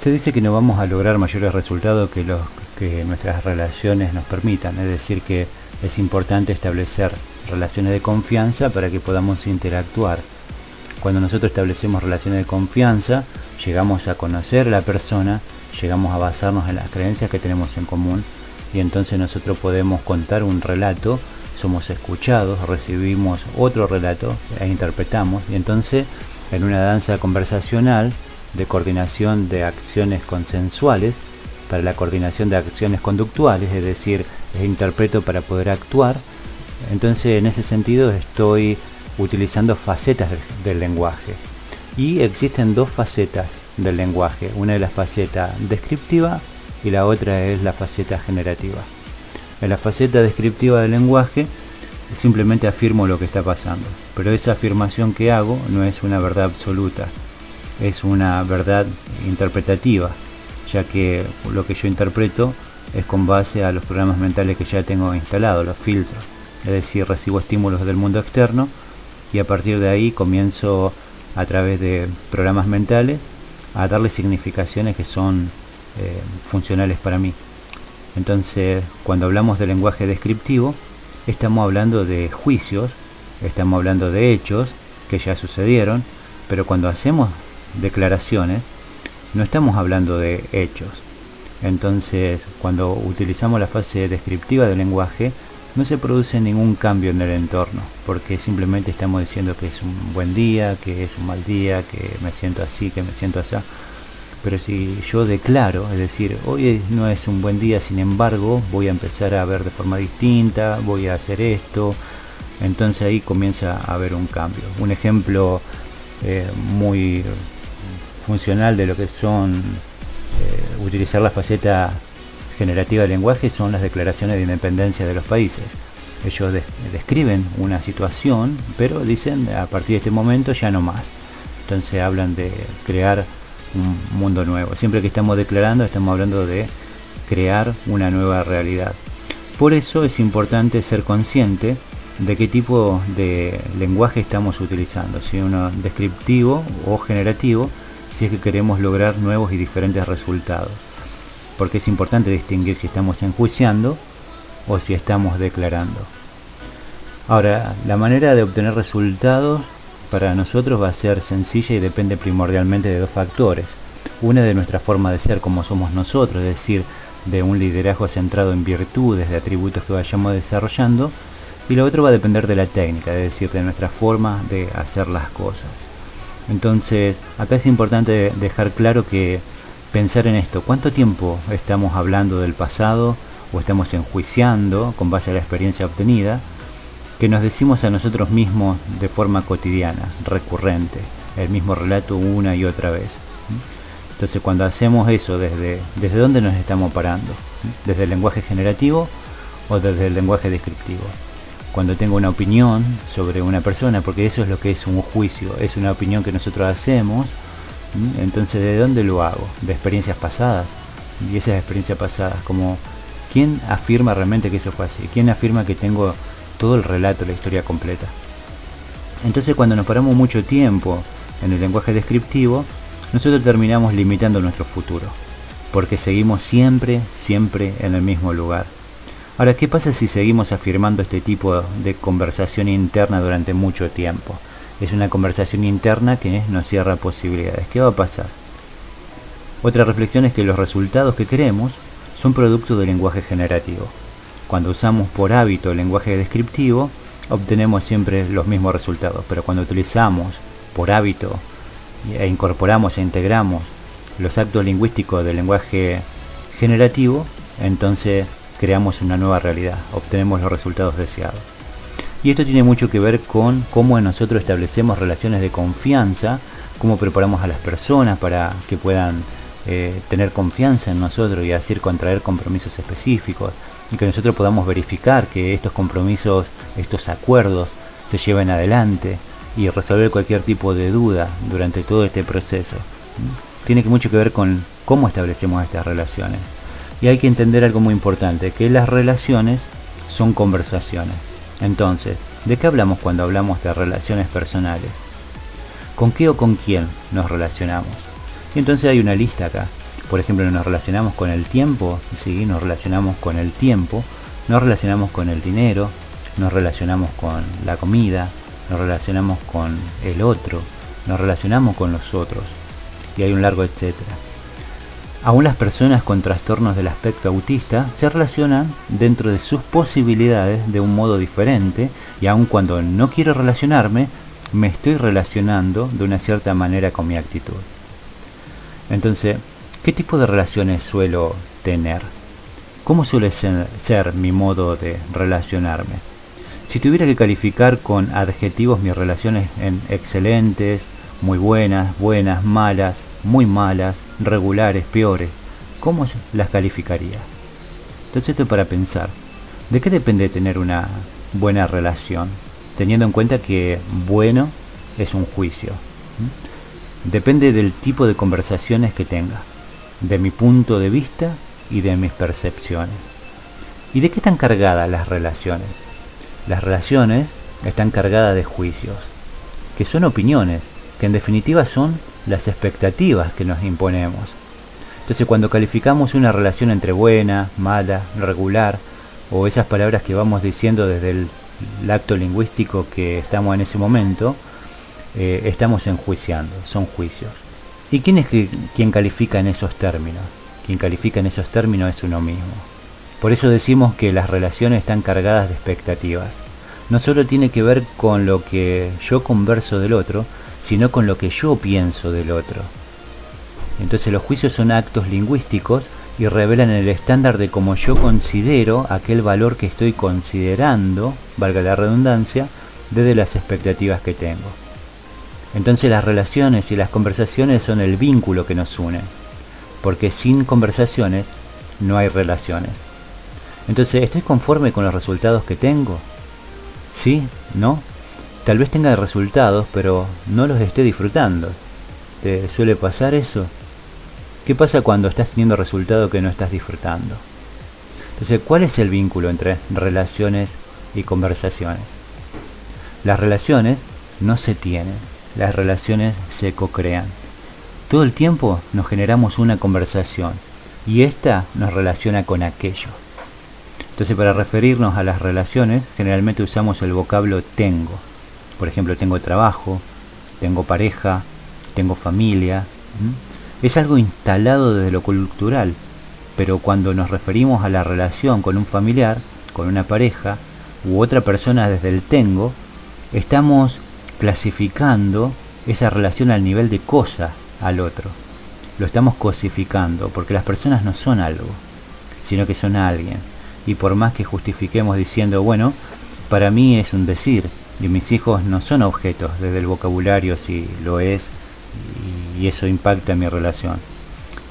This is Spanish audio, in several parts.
Se dice que no vamos a lograr mayores resultados que los que nuestras relaciones nos permitan, es decir que es importante establecer relaciones de confianza para que podamos interactuar. Cuando nosotros establecemos relaciones de confianza, llegamos a conocer a la persona, llegamos a basarnos en las creencias que tenemos en común y entonces nosotros podemos contar un relato, somos escuchados, recibimos otro relato e interpretamos, y entonces en una danza conversacional de coordinación de acciones consensuales para la coordinación de acciones conductuales, es decir, interpreto para poder actuar. Entonces en ese sentido estoy utilizando facetas del lenguaje, y existen dos facetas del lenguaje, una es la faceta descriptiva y la otra es la faceta generativa. En la faceta descriptiva del lenguaje simplemente afirmo lo que está pasando, pero esa afirmación que hago no es una verdad absoluta, es una verdad interpretativa, ya que lo que yo interpreto es con base a los programas mentales que ya tengo instalados, los filtros, es decir, recibo estímulos del mundo externo y a partir de ahí comienzo a través de programas mentales a darle significaciones que son funcionales para mí. Entonces, cuando hablamos de lenguaje descriptivo, estamos hablando de juicios, estamos hablando de hechos que ya sucedieron, pero cuando hacemos declaraciones, no estamos hablando de hechos. Entonces, cuando utilizamos la fase descriptiva del lenguaje, no se produce ningún cambio en el entorno, porque simplemente estamos diciendo que es un buen día, que es un mal día, que me siento así, que me siento así. Pero si yo declaro, es decir, hoy no es un buen día, sin embargo, voy a empezar a ver de forma distinta, voy a hacer esto, entonces ahí comienza a haber un cambio. Un ejemplo muy funcional de lo que son utilizar la faceta generativa del lenguaje son las declaraciones de independencia de los países. Ellos describen una situación, pero dicen a partir de este momento ya no más. Entonces hablan de crear un mundo nuevo. Siempre que estamos declarando, estamos hablando de crear una nueva realidad. Por eso es importante ser consciente de qué tipo de lenguaje estamos utilizando, si uno descriptivo o generativo, si es que queremos lograr nuevos y diferentes resultados. Porque es importante distinguir si estamos enjuiciando o si estamos declarando. Ahora, la manera de obtener resultados para nosotros va a ser sencilla y depende primordialmente de dos factores. Una, de nuestra forma de ser, como somos nosotros, es decir, de un liderazgo centrado en virtudes, de atributos que vayamos desarrollando, y lo otro va a depender de la técnica, es decir, de nuestra forma de hacer las cosas. Entonces, acá es importante dejar claro que pensar en esto, ¿cuánto tiempo estamos hablando del pasado o estamos enjuiciando con base a la experiencia obtenida, que nos decimos a nosotros mismos de forma cotidiana, recurrente, el mismo relato una y otra vez? Entonces, cuando hacemos eso, ¿desde dónde nos estamos parando? ¿Desde el lenguaje generativo o desde el lenguaje descriptivo? Cuando tengo una opinión sobre una persona, porque eso es lo que es un juicio, es una opinión que nosotros hacemos, entonces ¿de dónde lo hago? De experiencias pasadas. Y esas experiencias pasadas, como ¿quién afirma realmente que eso fue así? ¿Quién afirma que tengo todo el relato, la historia completa? Entonces, cuando nos paramos mucho tiempo en el lenguaje descriptivo, nosotros terminamos limitando nuestro futuro, porque seguimos siempre en el mismo lugar. Ahora, ¿qué pasa si seguimos afirmando este tipo de conversación interna durante mucho tiempo? Es una conversación interna que nos cierra posibilidades. ¿Qué va a pasar? Otra reflexión es que los resultados que queremos son producto del lenguaje generativo. Cuando usamos por hábito el lenguaje descriptivo, obtenemos siempre los mismos resultados, pero cuando utilizamos por hábito e incorporamos e integramos los actos lingüísticos del lenguaje generativo, entonces creamos una nueva realidad, obtenemos los resultados deseados. Y esto tiene mucho que ver con cómo nosotros establecemos relaciones de confianza, cómo preparamos a las personas para que puedan tener confianza en nosotros y así contraer compromisos específicos, y que nosotros podamos verificar que estos compromisos, estos acuerdos se lleven adelante y resolver cualquier tipo de duda durante todo este proceso. Tiene mucho que ver con cómo establecemos estas relaciones. Y hay que entender algo muy importante, que las relaciones son conversaciones. Entonces, ¿de qué hablamos cuando hablamos de relaciones personales? ¿Con qué o con quién nos relacionamos? Y entonces hay una lista acá. Por ejemplo, nos relacionamos con el tiempo, sí, nos relacionamos con el tiempo, nos relacionamos con el dinero, nos relacionamos con la comida, nos relacionamos con el otro, nos relacionamos con los otros, y hay un largo etcétera. Aún las personas con trastornos del aspecto autista se relacionan dentro de sus posibilidades de un modo diferente, y aun cuando no quiero relacionarme, me estoy relacionando de una cierta manera con mi actitud. Entonces, ¿qué tipo de relaciones suelo tener? ¿Cómo suele ser mi modo de relacionarme? Si tuviera que calificar con adjetivos mis relaciones en excelentes, muy buenas, buenas, malas, muy malas, regulares, peores, ¿cómo las calificaría? Entonces esto es para pensar, ¿de qué depende tener una buena relación? Teniendo en cuenta que bueno es un juicio. Depende del tipo de conversaciones que tenga, de mi punto de vista y de mis percepciones. ¿Y de qué están cargadas las relaciones? Las relaciones están cargadas de juicios, que son opiniones, que en definitiva son las expectativas que nos imponemos. Entonces, cuando calificamos una relación entre buena, mala, regular, o esas palabras que vamos diciendo desde el acto lingüístico que estamos en ese momento, estamos enjuiciando, son juicios. ¿Y quién es quien califica en esos términos? Quien califica en esos términos es uno mismo. Por eso decimos que las relaciones están cargadas de expectativas. No solo tiene que ver con lo que yo converso del otro, sino con lo que yo pienso del otro. Entonces los juicios son actos lingüísticos y revelan el estándar de cómo yo considero aquel valor que estoy considerando, valga la redundancia, desde las expectativas que tengo. Entonces las relaciones y las conversaciones son el vínculo que nos une, porque sin conversaciones no hay relaciones. Entonces, ¿estoy conforme con los resultados que tengo? ¿Sí? ¿No? Tal vez tenga resultados, pero no los esté disfrutando. ¿Te suele pasar eso? ¿Qué pasa cuando estás teniendo resultados que no estás disfrutando? Entonces, ¿cuál es el vínculo entre relaciones y conversaciones? Las relaciones no se tienen, las relaciones se co-crean. Todo el tiempo nos generamos una conversación y esta nos relaciona con aquello. Entonces, para referirnos a las relaciones, generalmente usamos el vocablo tengo. Por ejemplo, tengo trabajo, tengo pareja, tengo familia. Es algo instalado desde lo cultural, pero cuando nos referimos a la relación con un familiar, con una pareja u otra persona desde el tengo, estamos clasificando esa relación al nivel de cosa al otro. Lo estamos cosificando, porque las personas no son algo, sino que son alguien. Y por más que justifiquemos diciendo, bueno, para mí es un decir, y mis hijos no son objetos, desde el vocabulario sí lo es, y eso impacta mi relación.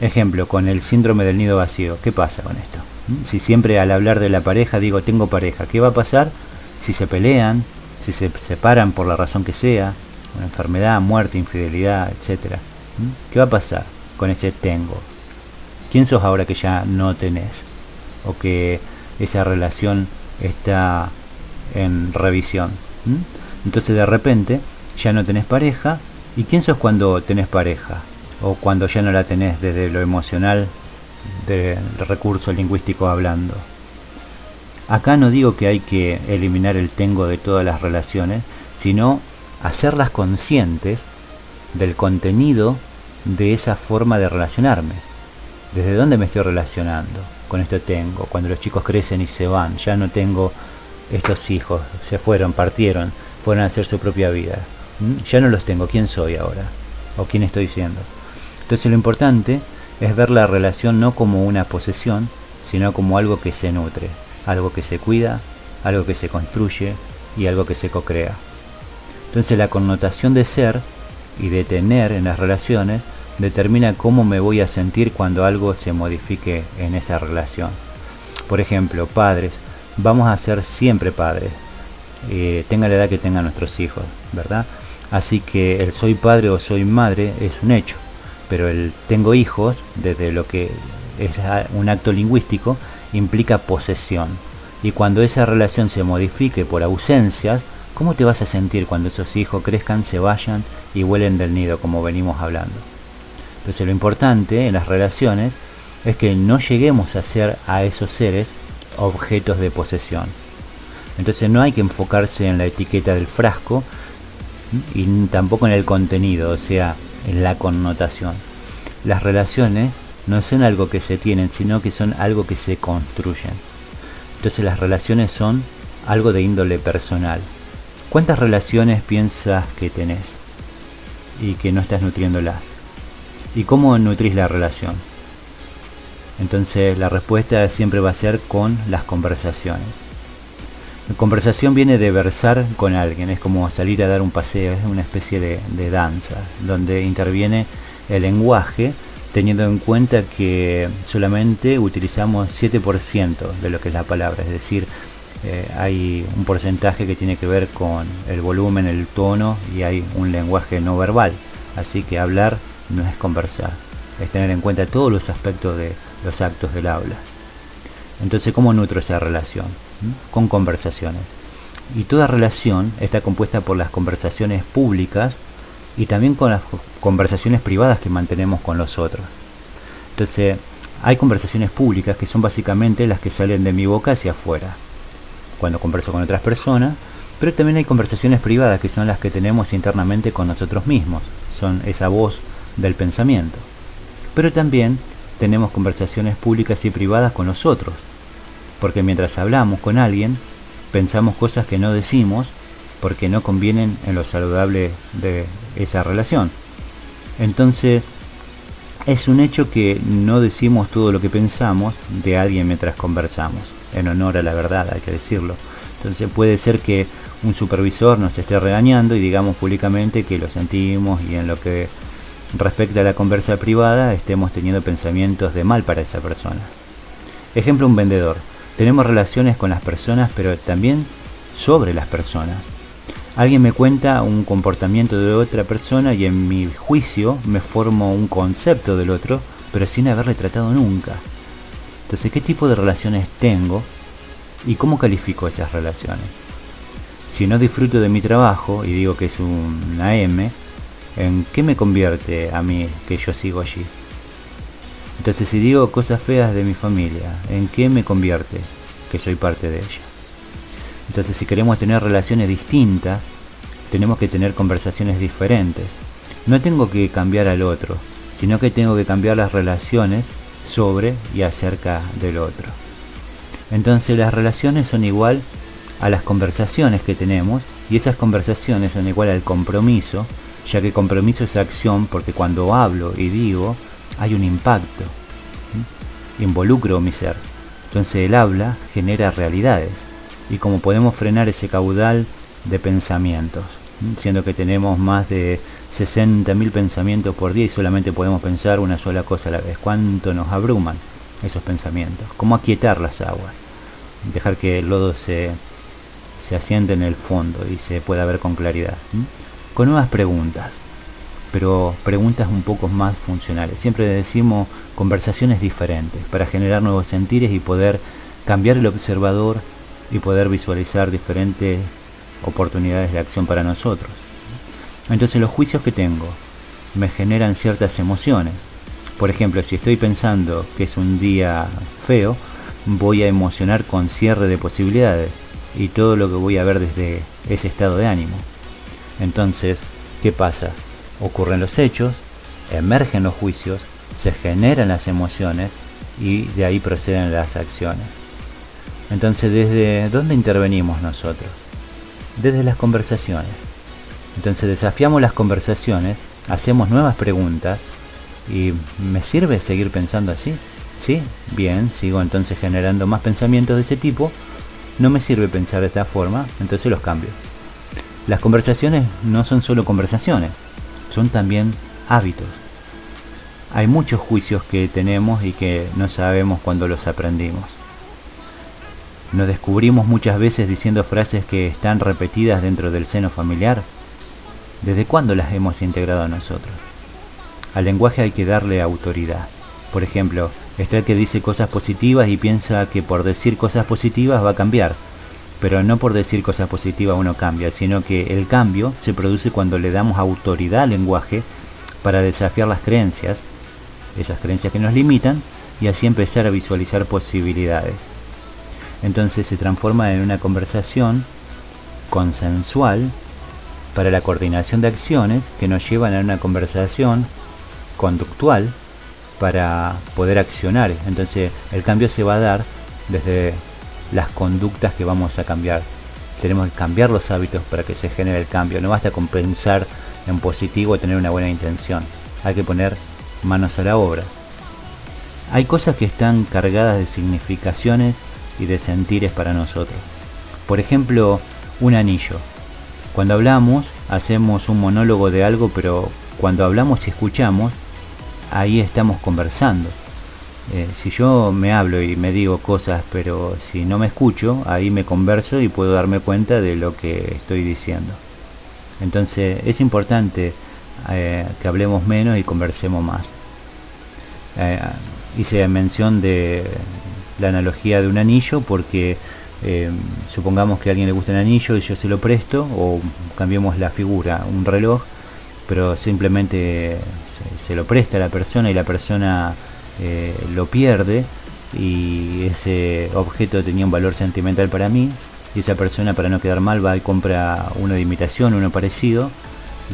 Ejemplo, con el síndrome del nido vacío, ¿qué pasa con esto? Si siempre al hablar de la pareja digo tengo pareja, ¿qué va a pasar si se pelean, si se separan por la razón que sea, una enfermedad, muerte, infidelidad, etcétera? ¿Qué va a pasar con ese tengo? ¿Quién sos ahora que ya no tenés? O que esa relación está en revisión. Entonces de repente ya no tenés pareja. ¿Y quién sos cuando tenés pareja? O cuando ya no la tenés desde lo emocional, del recurso lingüístico hablando. Acá no digo que hay que eliminar el tengo de todas las relaciones, sino hacerlas conscientes del contenido de esa forma de relacionarme. ¿Desde dónde me estoy relacionando? Con esto tengo. Cuando los chicos crecen y se van, ya no tengo estos hijos, se fueron, partieron, fueron a hacer su propia vida. Ya no los tengo. ¿Quién soy ahora? ¿O quién estoy siendo? Entonces lo importante es ver la relación no como una posesión, sino como algo que se nutre, algo que se cuida, algo que se construye y algo que se co-crea. Entonces la connotación de ser y de tener en las relaciones determina cómo me voy a sentir cuando algo se modifique en esa relación. Por ejemplo, padres, vamos a ser siempre padres, tenga la edad que tengan nuestros hijos, ¿verdad? Así que el soy padre o soy madre es un hecho, pero el tengo hijos, desde lo que es un acto lingüístico, implica posesión. Y cuando esa relación se modifique por ausencias, ¿cómo te vas a sentir cuando esos hijos crezcan, se vayan y vuelen del nido, como venimos hablando? Entonces lo importante en las relaciones es que no lleguemos a ser a esos seres objetos de posesión. Entonces no hay que enfocarse en la etiqueta del frasco y tampoco en el contenido, o sea, en la connotación. Las relaciones no son algo que se tienen, sino que son algo que se construyen. Entonces las relaciones son algo de índole personal. ¿Cuántas relaciones piensas que tenés y que no estás nutriéndolas? ¿Y cómo nutrís la relación? Entonces la respuesta siempre va a ser con las conversaciones. La conversación viene de versar con alguien, es como salir a dar un paseo, es una especie de danza, donde interviene el lenguaje, teniendo en cuenta que solamente utilizamos 7% de lo que es la palabra, es decir, hay un porcentaje que tiene que ver con el volumen, el tono, y hay un lenguaje no verbal, así que hablar no es conversar, es tener en cuenta todos los aspectos de los actos del habla. Entonces, ¿cómo nutro esa relación? Con conversaciones. Y toda relación está compuesta por las conversaciones públicas y también con las conversaciones privadas que mantenemos con los otros. Entonces, hay conversaciones públicas que son básicamente las que salen de mi boca hacia afuera, cuando converso con otras personas, pero también hay conversaciones privadas que son las que tenemos internamente con nosotros mismos, son esa voz del pensamiento. Pero también tenemos conversaciones públicas y privadas con los otros, porque mientras hablamos con alguien, pensamos cosas que no decimos porque no convienen en lo saludable de esa relación. Entonces, es un hecho que no decimos todo lo que pensamos de alguien mientras conversamos, en honor a la verdad, hay que decirlo. Entonces puede ser que un supervisor nos esté regañando y digamos públicamente que lo sentimos, y en lo que respecta a la conversa privada estemos teniendo pensamientos de mal para esa persona. Ejemplo, un vendedor. Tenemos relaciones con las personas, pero también sobre las personas. Alguien me cuenta un comportamiento de otra persona y en mi juicio me formo un concepto del otro, pero sin haberle tratado nunca. Entonces, ¿qué tipo de relaciones tengo y cómo califico esas relaciones? Si no disfruto de mi trabajo y digo que es una M, ¿en qué me convierte a mí que yo sigo allí? Entonces, si digo cosas feas de mi familia, ¿en qué me convierte que soy parte de ella? Entonces, si queremos tener relaciones distintas, tenemos que tener conversaciones diferentes. No tengo que cambiar al otro, sino que tengo que cambiar las relaciones sobre y acerca del otro. Entonces, las relaciones son igual a las conversaciones que tenemos, y esas conversaciones son igual al compromiso, ya que compromiso es acción, porque cuando hablo y digo, hay un impacto, involucro mi ser. Entonces el habla genera realidades, y como podemos frenar ese caudal de pensamientos, siendo que tenemos más de 60.000 pensamientos por día y solamente podemos pensar una sola cosa a la vez, ¿cuánto nos abruman esos pensamientos? ¿Cómo aquietar las aguas? Dejar que el lodo se asiente en el fondo y se pueda ver con claridad, con nuevas preguntas, pero preguntas un poco más funcionales. Siempre decimos conversaciones diferentes para generar nuevos sentires y poder cambiar el observador y poder visualizar diferentes oportunidades de acción para nosotros. Entonces, los juicios que tengo me generan ciertas emociones. Por ejemplo, si estoy pensando que es un día feo, voy a emocionar con cierre de posibilidades y todo lo que voy a ver desde ese estado de ánimo. Entonces, ¿qué pasa? Ocurren los hechos, emergen los juicios, se generan las emociones y de ahí proceden las acciones. Entonces, ¿desde dónde intervenimos nosotros? Desde las conversaciones. Entonces desafiamos las conversaciones, hacemos nuevas preguntas y ¿me sirve seguir pensando así? ¿Sí? Bien, sigo entonces generando más pensamientos de ese tipo. No me sirve pensar de esta forma, entonces los cambio. Las conversaciones no son solo conversaciones, son también hábitos. Hay muchos juicios que tenemos y que no sabemos cuándo los aprendimos. Nos descubrimos muchas veces diciendo frases que están repetidas dentro del seno familiar. ¿Desde cuándo las hemos integrado a nosotros? Al lenguaje hay que darle autoridad. Por ejemplo, está el que dice cosas positivas y piensa que por decir cosas positivas va a cambiar. Pero no por decir cosas positivas uno cambia, sino que el cambio se produce cuando le damos autoridad al lenguaje para desafiar las creencias esas creencias que nos limitan y así empezar a visualizar posibilidades. Entonces se transforma en una conversación consensual para la coordinación de acciones que nos llevan a una conversación conductual para poder accionar. Entonces el cambio se va a dar desde las conductas que vamos a cambiar. Tenemos que cambiar los hábitos para que se genere el cambio. No basta con pensar en positivo o tener una buena intención. Hay que poner manos a la obra. Hay cosas que están cargadas de significaciones y de sentires para nosotros. Por ejemplo, un anillo. Cuando hablamos, hacemos un monólogo de algo, pero cuando hablamos y escuchamos, ahí estamos conversando. Si yo me hablo y me digo cosas, pero si no me escucho, ahí me converso y puedo darme cuenta de lo que estoy diciendo. Entonces es importante que hablemos menos y conversemos más. Hice mención de la analogía de un anillo porque supongamos que a alguien le gusta un anillo y yo se lo presto, o cambiemos la figura, un reloj, pero simplemente se lo presta a la persona y la persona lo pierde, y ese objeto tenía un valor sentimental para mí, y esa persona, para no quedar mal, va y compra uno de imitación, uno parecido,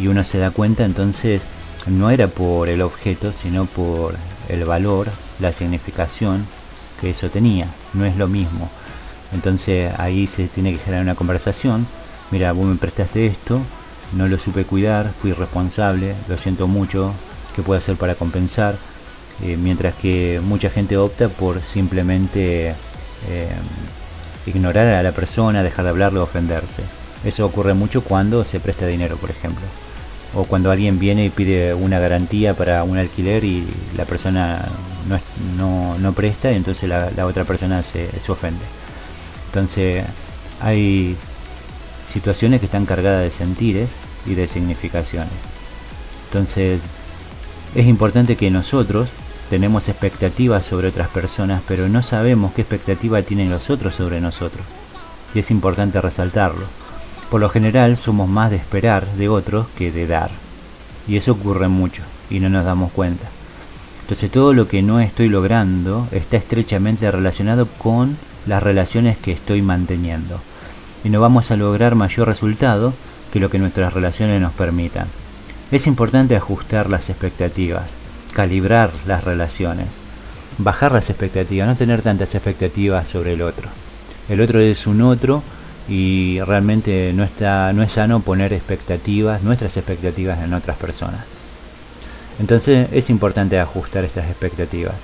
y uno se da cuenta entonces no era por el objeto, sino por el valor, la significación que eso tenía. No es lo mismo. Entonces ahí se tiene que generar una conversación. Mira, vos me prestaste esto, no lo supe cuidar, fui irresponsable, lo siento mucho, ¿qué puedo hacer para compensar? Mientras que mucha gente opta por simplemente ignorar a la persona, dejar de hablarle o ofenderse. Eso ocurre mucho cuando se presta dinero, por ejemplo, o cuando alguien viene y pide una garantía para un alquiler y la persona no presta, y entonces la otra persona se ofende. Entonces hay situaciones que están cargadas de sentires y de significaciones. Entonces es importante que nosotros tenemos expectativas sobre otras personas, pero no sabemos qué expectativa tienen los otros sobre nosotros, y es importante resaltarlo. Por lo general somos más de esperar de otros que de dar, y eso ocurre mucho y no nos damos cuenta. Entonces todo lo que no estoy logrando está estrechamente relacionado con las relaciones que estoy manteniendo, y no vamos a lograr mayor resultado que lo que nuestras relaciones nos permitan. Es importante ajustar las expectativas, calibrar las relaciones, bajar las expectativas, no tener tantas expectativas sobre el otro. El otro es un otro, y realmente no es sano poner nuestras expectativas en otras personas. Entonces es importante ajustar estas expectativas,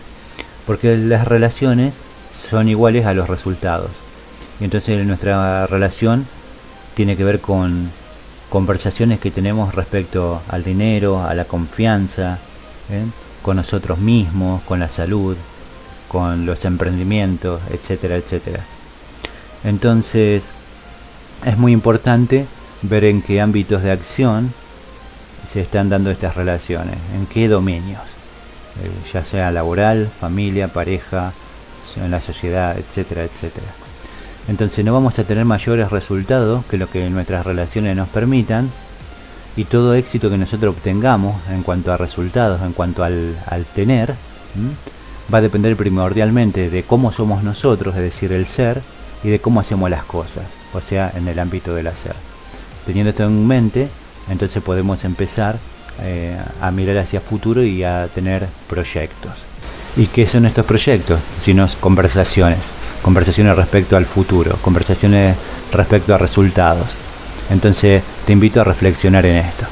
porque las relaciones son iguales a los resultados. Y entonces nuestra relación tiene que ver con conversaciones que tenemos respecto al dinero, a la confianza, con nosotros mismos, con la salud, con los emprendimientos, etcétera, etcétera. Entonces es muy importante ver en qué ámbitos de acción se están dando estas relaciones, en qué dominios, ya sea laboral, familia, pareja, en la sociedad, etcétera, etcétera. Entonces no vamos a tener mayores resultados que lo que nuestras relaciones nos permitan, y todo éxito que nosotros obtengamos en cuanto a resultados, en cuanto al tener, va a depender primordialmente de cómo somos nosotros, es decir, el ser, y de cómo hacemos las cosas, o sea, en el ámbito del hacer. Teniendo esto en mente, entonces podemos empezar a mirar hacia el futuro y a tener proyectos. ¿Y qué son estos proyectos? Sino conversaciones respecto al futuro, conversaciones respecto a resultados. Entonces te invito a reflexionar en esto.